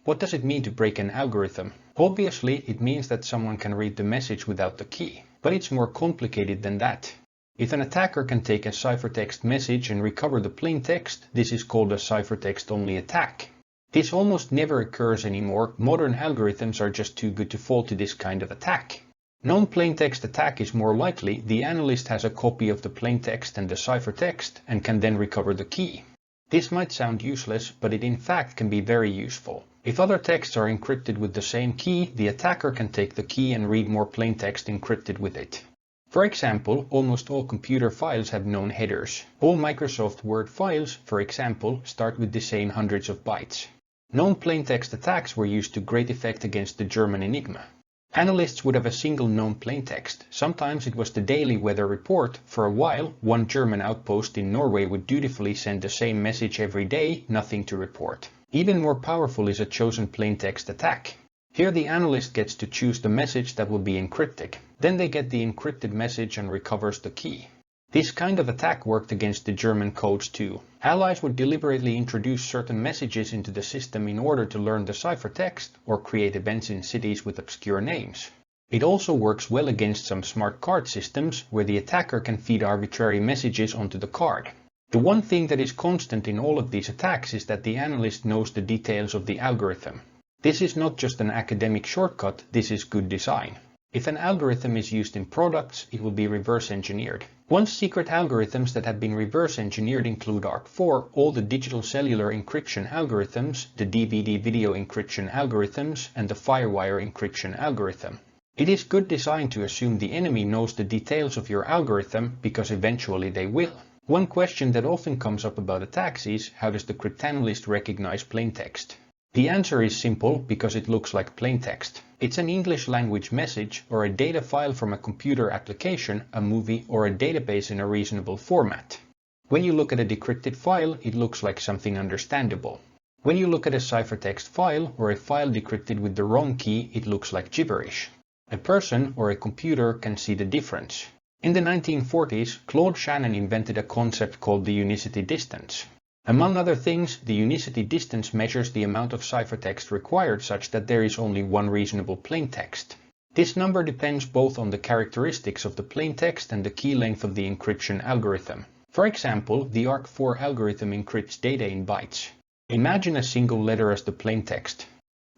What does it mean to break an algorithm? Obviously, it means that someone can read the message without the key, but it's more complicated than that. If an attacker can take a ciphertext message and recover the plain text, this is called a ciphertext-only attack. This almost never occurs anymore. Modern algorithms are just too good to fall to this kind of attack. Non-plaintext attack is more likely. The analyst has a copy of the plaintext and the ciphertext and can then recover the key. This might sound useless, but it in fact can be very useful. If other texts are encrypted with the same key, the attacker can take the key and read more plaintext encrypted with it. For example, almost all computer files have known headers. All Microsoft Word files, for example, start with the same hundreds of bytes. Known plaintext attacks were used to great effect against the German Enigma. Analysts would have a single known plaintext. Sometimes it was the daily weather report. For a while, one German outpost in Norway would dutifully send the same message every day, nothing to report. Even more powerful is a chosen plaintext attack. Here the analyst gets to choose the message that will be encrypted. Then they get the encrypted message and recovers the key. This kind of attack worked against the German codes too. Allies would deliberately introduce certain messages into the system in order to learn the ciphertext or create events in cities with obscure names. It also works well against some smart card systems where the attacker can feed arbitrary messages onto the card. The one thing that is constant in all of these attacks is that the analyst knows the details of the algorithm. This is not just an academic shortcut, this is good design. If an algorithm is used in products, it will be reverse engineered. Once secret algorithms that have been reverse engineered include ARC4, all the digital cellular encryption algorithms, the DVD video encryption algorithms, and the FireWire encryption algorithm. It is good design to assume the enemy knows the details of your algorithm because eventually they will. One question that often comes up about attacks is, how does the cryptanalyst recognize plaintext? The answer is simple, because it looks like plaintext. It's an English language message or a data file from a computer application, a movie, or a database in a reasonable format. When you look at a decrypted file, it looks like something understandable. When you look at a ciphertext file or a file decrypted with the wrong key, it looks like gibberish. A person or a computer can see the difference. In the 1940s, Claude Shannon invented a concept called the Unicity distance. Among other things, the Unicity distance measures the amount of ciphertext required such that there is only one reasonable plaintext. This number depends both on the characteristics of the plaintext and the key length of the encryption algorithm. For example, the ARC4 algorithm encrypts data in bytes. Imagine a single letter as the plaintext.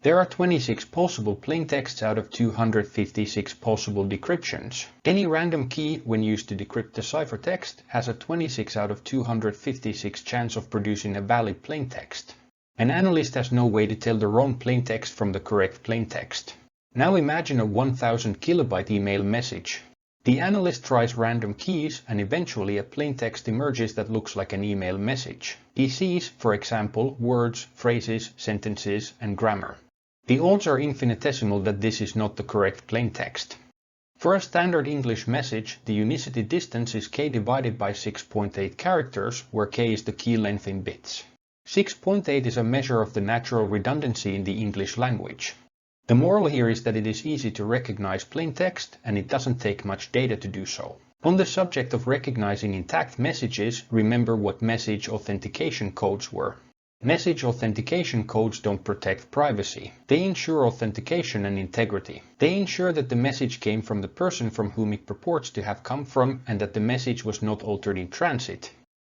There are 26 possible plaintexts out of 256 possible decryptions. Any random key, when used to decrypt the ciphertext, has a 26 out of 256 chance of producing a valid plaintext. An analyst has no way to tell the wrong plaintext from the correct plaintext. Now imagine a 1000 kilobyte email message. The analyst tries random keys and eventually a plaintext emerges that looks like an email message. He sees, for example, words, phrases, sentences, and grammar. The odds are infinitesimal that this is not the correct plaintext. For a standard English message, the Unicity distance is k divided by 6.8 characters, where k is the key length in bits. 6.8 is a measure of the natural redundancy in the English language. The moral here is that it is easy to recognize plaintext, and it doesn't take much data to do so. On the subject of recognizing intact messages, remember what message authentication codes were. Message authentication codes don't protect privacy. They ensure authentication and integrity. They ensure that the message came from the person from whom it purports to have come from and that the message was not altered in transit.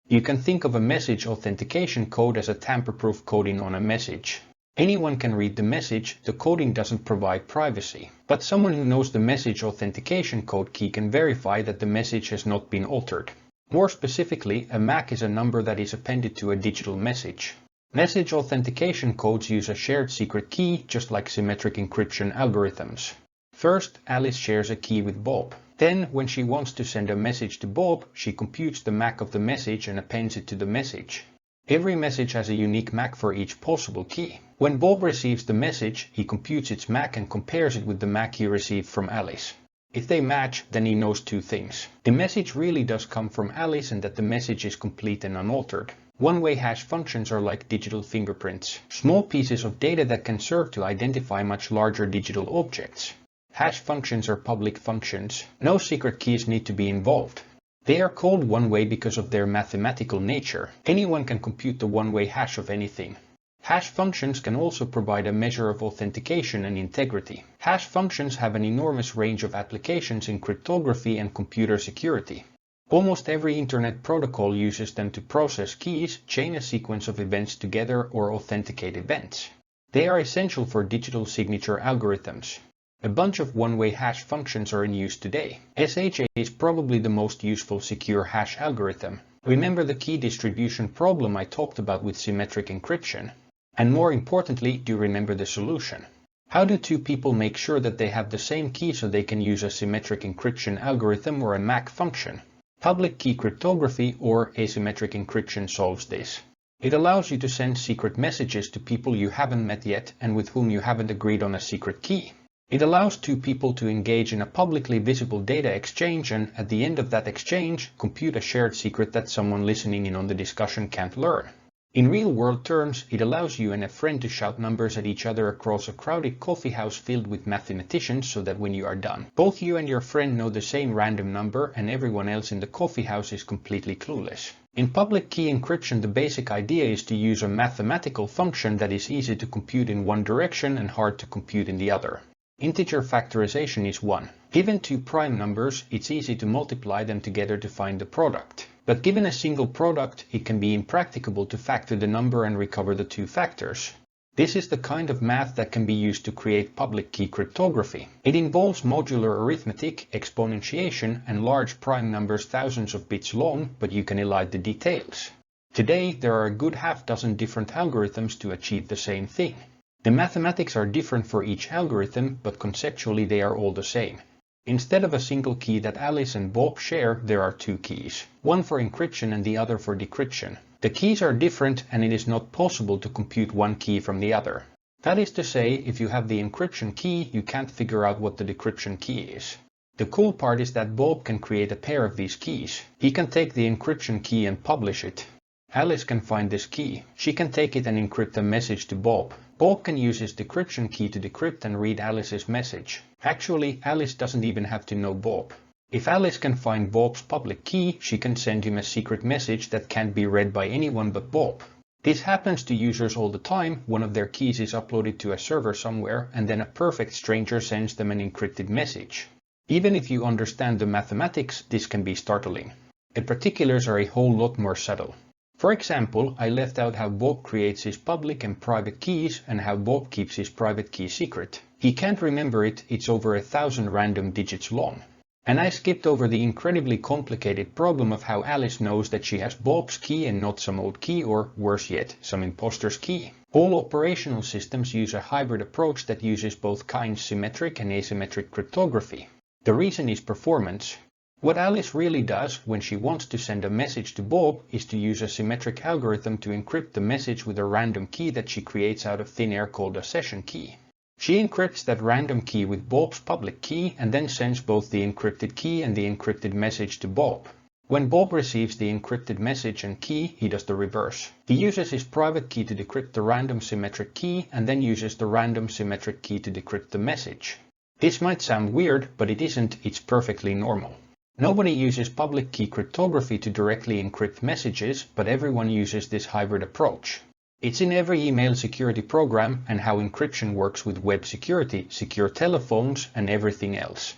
You can think of a message authentication code as a tamper-proof coding on a message. Anyone can read the message, the coding doesn't provide privacy. But someone who knows the message authentication code key can verify that the message has not been altered. More specifically, a MAC is a number that is appended to a digital message. Message authentication codes use a shared secret key, just like symmetric encryption algorithms. First, Alice shares a key with Bob. Then, when she wants to send a message to Bob, she computes the MAC of the message and appends it to the message. Every message has a unique MAC for each possible key. When Bob receives the message, he computes its MAC and compares it with the MAC he received from Alice. If they match, then he knows two things. The message really does come from Alice and that the message is complete and unaltered. One-way hash functions are like digital fingerprints, small pieces of data that can serve to identify much larger digital objects. Hash functions are public functions. No secret keys need to be involved. They are called one-way because of their mathematical nature. Anyone can compute the one-way hash of anything. Hash functions can also provide a measure of authentication and integrity. Hash functions have an enormous range of applications in cryptography and computer security. Almost every internet protocol uses them to process keys, chain a sequence of events together, or authenticate events. They are essential for digital signature algorithms. A bunch of one-way hash functions are in use today. SHA is probably the most useful secure hash algorithm. Remember the key distribution problem I talked about with symmetric encryption? And more importantly, do you remember the solution? How do two people make sure that they have the same key so they can use a symmetric encryption algorithm or a MAC function? Public key cryptography or asymmetric encryption solves this. It allows you to send secret messages to people you haven't met yet and with whom you haven't agreed on a secret key. It allows two people to engage in a publicly visible data exchange and, at the end of that exchange, compute a shared secret that someone listening in on the discussion can't learn. In real-world terms, it allows you and a friend to shout numbers at each other across a crowded coffee house filled with mathematicians so that when you are done, both you and your friend know the same random number and everyone else in the coffee house is completely clueless. In public key encryption, the basic idea is to use a mathematical function that is easy to compute in one direction and hard to compute in the other. Integer factorization is 1. Given two prime numbers, it's easy to multiply them together to find the product. But given a single product, it can be impracticable to factor the number and recover the two factors. This is the kind of math that can be used to create public key cryptography. It involves modular arithmetic, exponentiation, and large prime numbers thousands of bits long, but you can elide the details. Today, there are a good half-dozen different algorithms to achieve the same thing. The mathematics are different for each algorithm, but conceptually they are all the same. Instead of a single key that Alice and Bob share, there are two keys, one for encryption and the other for decryption. The keys are different and it is not possible to compute one key from the other. That is to say, if you have the encryption key, you can't figure out what the decryption key is. The cool part is that Bob can create a pair of these keys. He can take the encryption key and publish it. Alice can find this key. She can take it and encrypt a message to Bob. Bob can use his decryption key to decrypt and read Alice's message. Actually, Alice doesn't even have to know Bob. If Alice can find Bob's public key, she can send him a secret message that can't be read by anyone but Bob. This happens to users all the time. One of their keys is uploaded to a server somewhere, and then a perfect stranger sends them an encrypted message. Even if you understand the mathematics, this can be startling. The particulars are a whole lot more subtle. For example, I left out how Bob creates his public and private keys and how Bob keeps his private key secret. He can't remember it, it's over 1,000 random digits long. And I skipped over the incredibly complicated problem of how Alice knows that she has Bob's key and not some old key or, worse yet, some imposter's key. All operational systems use a hybrid approach that uses both kinds symmetric and asymmetric cryptography. The reason is performance. What Alice really does when she wants to send a message to Bob is to use a symmetric algorithm to encrypt the message with a random key that she creates out of thin air called a session key. She encrypts that random key with Bob's public key and then sends both the encrypted key and the encrypted message to Bob. When Bob receives the encrypted message and key, he does the reverse. He uses his private key to decrypt the random symmetric key and then uses the random symmetric key to decrypt the message. This might sound weird, but it isn't, it's perfectly normal. Nobody uses public key cryptography to directly encrypt messages, but everyone uses this hybrid approach. It's in every email security program and how encryption works with web security, secure telephones, and everything else.